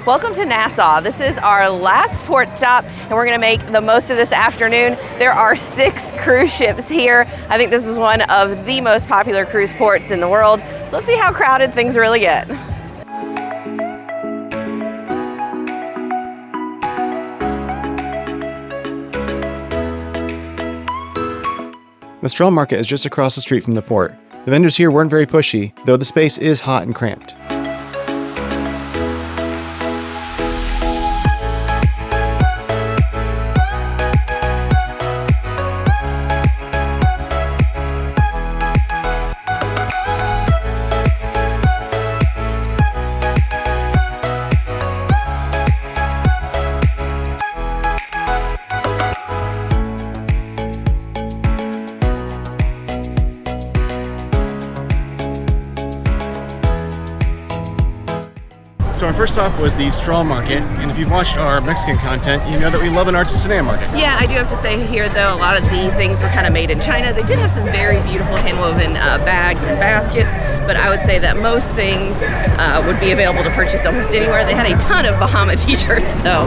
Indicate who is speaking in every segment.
Speaker 1: Welcome to Nassau. This is our last port stop, and we're gonna make the most of this afternoon. There are 6 cruise ships here. I think this is one of the most popular cruise ports in the world. So let's see how crowded things really get.
Speaker 2: The straw market is just across the street from the port. The vendors here weren't very pushy, though the space is hot and cramped. So our first stop was the straw market, and if you've watched our Mexican content, you know that we love an artisanal market.
Speaker 1: Yeah, I do have to say here though, a lot of the things were kind of made in China. They did have some very beautiful hand-woven bags and baskets, but I would say that most things would be available to purchase almost anywhere. They had a ton of Bahammas t-shirts though.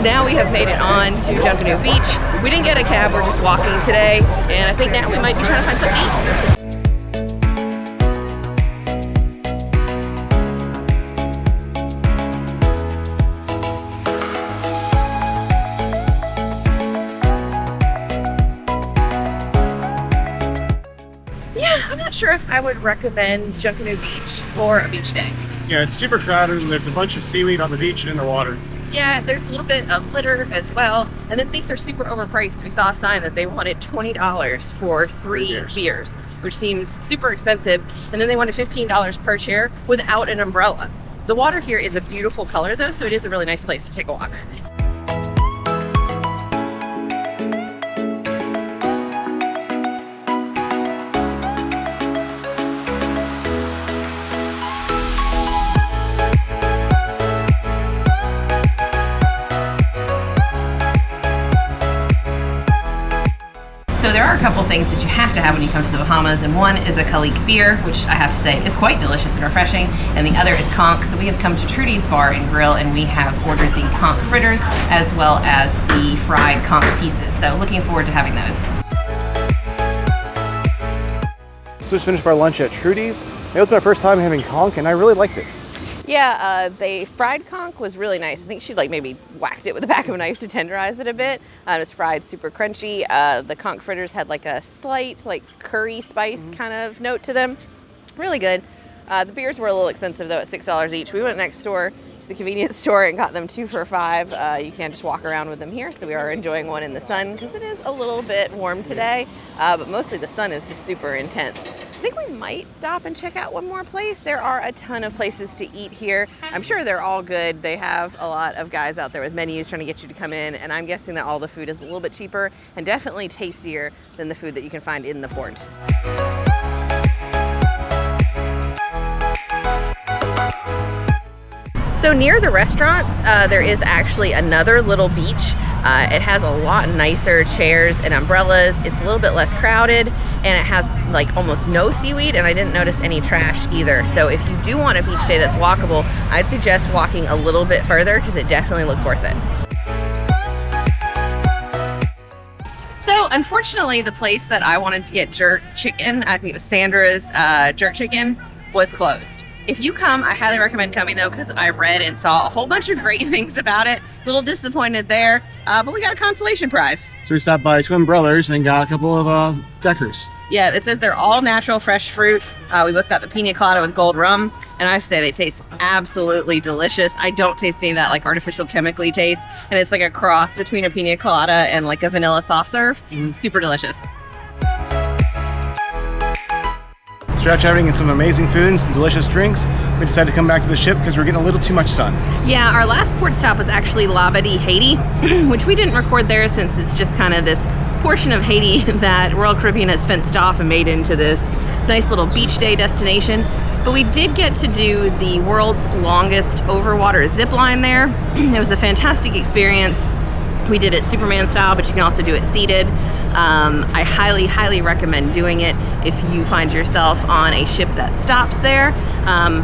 Speaker 1: Now we have made it on to Junkanoo Beach. We didn't get a cab, we're just walking today, and I think now we might be trying to find something to eat. I'm not sure if I would recommend Junkanoo Beach for a beach day.
Speaker 2: Yeah, it's super crowded and there's a bunch of seaweed on the beach and in the water.
Speaker 1: Yeah, there's a little bit of litter as well, and then things are super overpriced. We saw a sign that they wanted $20 for 3 beers, which seems super expensive, and then they wanted $15 per chair without an umbrella. The water here is a beautiful color though, so it is a really nice place to take a walk. So there are a couple things that you have to have when you come to the Bahamas, and one is a Calique beer, which I have to say is quite delicious and refreshing, and the other is conch. So we have come to Trudy's Bar and Grill, and we have ordered the conch fritters as well as the fried conch pieces. So looking forward to having those.
Speaker 2: So we just finished our lunch at Trudy's. It was my first time having conch, and I really liked it.
Speaker 1: Yeah, the fried conch was really nice. I think she maybe whacked it with the back of a knife to tenderize it a bit. It was fried super crunchy. The conch fritters had a slight curry spice kind of note to them. Really good. The beers were a little expensive though at $6 each. We went next door to the convenience store and got them 2 for $5. You can't just walk around with them here, so we are enjoying one in the sun because it is a little bit warm today, but mostly the sun is just super intense. I think we might stop and check out one more place. There are a ton of places to eat here. I'm sure they're all good. They have a lot of guys out there with menus trying to get you to come in, and I'm guessing that all the food is a little bit cheaper and definitely tastier than the food that you can find in the port. So near the restaurants, there is actually another little beach. It has a lot nicer chairs and umbrellas. It's a little bit less crowded, and it has almost no seaweed, and I didn't notice any trash either. So if you do want a beach day that's walkable, I'd suggest walking a little bit further because it definitely looks worth it. So unfortunately, the place that I wanted to get jerk chicken, I think it was Sandra's jerk chicken, was closed. If you come, I highly recommend coming though, because I read and saw a whole bunch of great things about it. A little disappointed there, but we got a consolation prize.
Speaker 2: So we stopped by Twin Brothers and got a couple of daiquiris.
Speaker 1: Yeah, it says they're all natural fresh fruit. We both got the pina colada with gold rum, and I have to say they taste absolutely delicious. I don't taste any of that artificial chemically taste, and it's a cross between a pina colada and a vanilla soft serve. Super delicious.
Speaker 2: After having some amazing food and some delicious drinks, we decided to come back to the ship because we're getting a little too much sun.
Speaker 1: Yeah, our last port stop was actually Labadee, Haiti, which we didn't record there since it's just kind of this portion of Haiti that Royal Caribbean has fenced off and made into this nice little beach day destination. But we did get to do the world's longest overwater zip line there. It was a fantastic experience. We did it Superman style, but you can also do it seated. I highly, highly recommend doing it if you find yourself on a ship that stops there.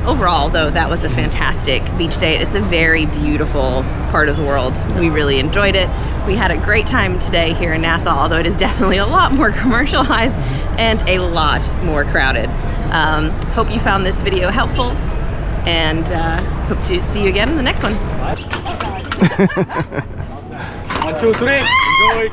Speaker 1: Overall, though, that was a fantastic beach day. It's a very beautiful part of the world. We really enjoyed it. We had a great time today here in Nassau, although it is definitely a lot more commercialized and a lot more crowded. Hope you found this video helpful, and hope to see you again in the next one.
Speaker 3: 1, 2, 3, enjoy!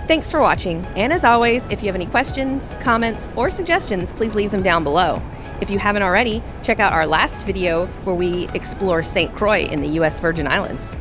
Speaker 1: Thanks for watching, and as always, if you have any questions, comments, or suggestions, please leave them down below. If you haven't already, check out our last video where we explore St. Croix in the US Virgin Islands.